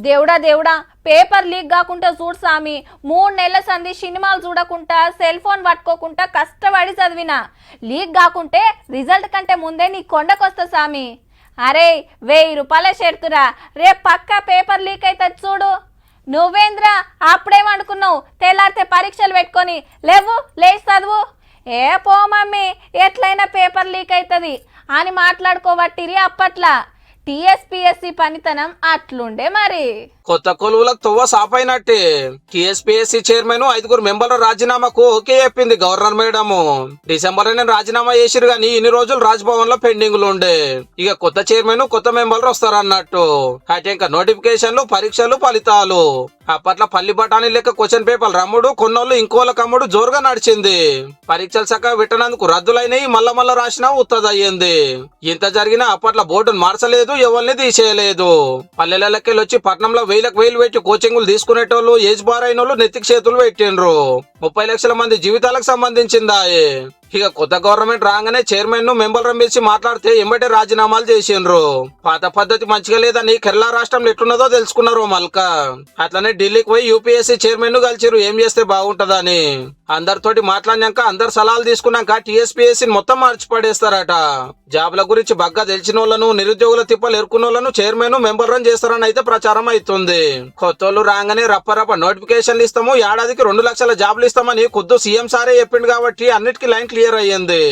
దేవుడా దేవుడా paper leak కాకుండా చూడు సామి 3 నెలల సంధి సినిమాలు చూడకుండా సెల్ ఫోన్ పట్టుకోకుండా కష్టపడి చదివినా లీక్ కాకుంటే రిజల్ట్ కంటే ముందే నీ కొండకొస్తా సామి. అరే 1000 రూపాయలే షెర్తురా, రేపు పక్క పేపర్ లీక్ అయితే చూడు. నువ్వేంద్రా అప్పుడేమనుకున్నావు తెల్లారితే పరీక్షలు పెట్టుకొని లేవు లేచి చదువు. ఏ పో మమ్మీ ఎట్లయినా పేపర్ లీక్ అవుతుంది అని మాట్లాడుకోబట్టిరి అప్పట్లా. టీఎస్పీఎస్సీ పనితనం అట్లుండే మరి. కొత్త కొలువులకు తొవ్వ సాపైనట్టే. టీఎస్పీఎస్సీ చైర్మన్ 5 మెంబర్ల రాజీనామాకు ఓకే చెప్పింది గవర్నర్ మేడం. డిసెంబర్ రాజీనామా చేసిరు గానీ ఇన్ని రోజులు రాజ్భవన్ లో పెండింగ్ ఉండే. ఇక కొత్త చైర్మన్ కొత్త మెంబర్లు వస్తారన్నట్టు. అయితే ఇంకా నోటిఫికేషన్లు పరీక్షలు ఫలితాలు. అప్పట్లో పల్లి బఠానీ లెక్క క్వశ్చన్ పేపర్ రమ్ముడు కొన్నోళ్ళు ఇంకోళ్ళ కమ్ముడు జోరుగా నడిచింది. పరీక్షలు చక్కగా పెట్టినందుకు రద్దులైనవి మళ్ళా రాసినా ఉత్తదయ్యింది. ఇంత జరిగినా అప్పట్లో బోర్డును మార్చలేదు, ఎవరిని తీసేయలేదు. పల్లెలకెళ్ళి వచ్చి పట్నంలో 1000 పెట్టి కోచింగ్లు తీసుకునేటోళ్ళు ఏజ్ బార్ అయిన వాళ్ళు నెత్తికి చేతులు పెట్టిండ్రు. 30 లక్షల మంది జీవితాలకు సంబంధించిందా. ఇక కొత్త గవర్నమెంట్ రాగానే చైర్మన్ మెంబర్లు పిలిచి మాట్లాడితే ఎంబటే రాజీనామాలు చేసిండ్రు. పాత పద్ధతి మంచిగా లేదని కేరళ రాష్ట్రంలో ఎట్లున్నదో తెలుసుకున్నారు మల్క. అట్లనే ఢిల్లీకి పోయి యూపీఎస్సీ చైర్మన్ కలిసిరు ఏం చేస్తే బాగుంటదని. అందరితోటి మాట్లాడినాక అందరు సలహాలు తీసుకున్నాక టీఎస్పీఎస్సీ మొత్తం మార్చి పడేస్తారట. జాబ్ల గురించి బగ్గా తెలిసిన వాళ్ళను నిరుద్యోగుల తిప్పలు ఎరుకున్న వాళ్ళను చైర్మన్ మెంబర్లను చేస్తారని అయితే ప్రచారం అవుతుంది. కొత్తోళ్ళు రాగానే రప్ప నోటిఫికేషన్లు ఇస్తాము, ఏడాదికి 2 లక్షల జాబ్లు ఇస్తామని ఖుద్దు సీఎం సారే చెప్పిండు కాబట్టి అన్నిటికీ లైన్ క్లియర్ అయ్యింది.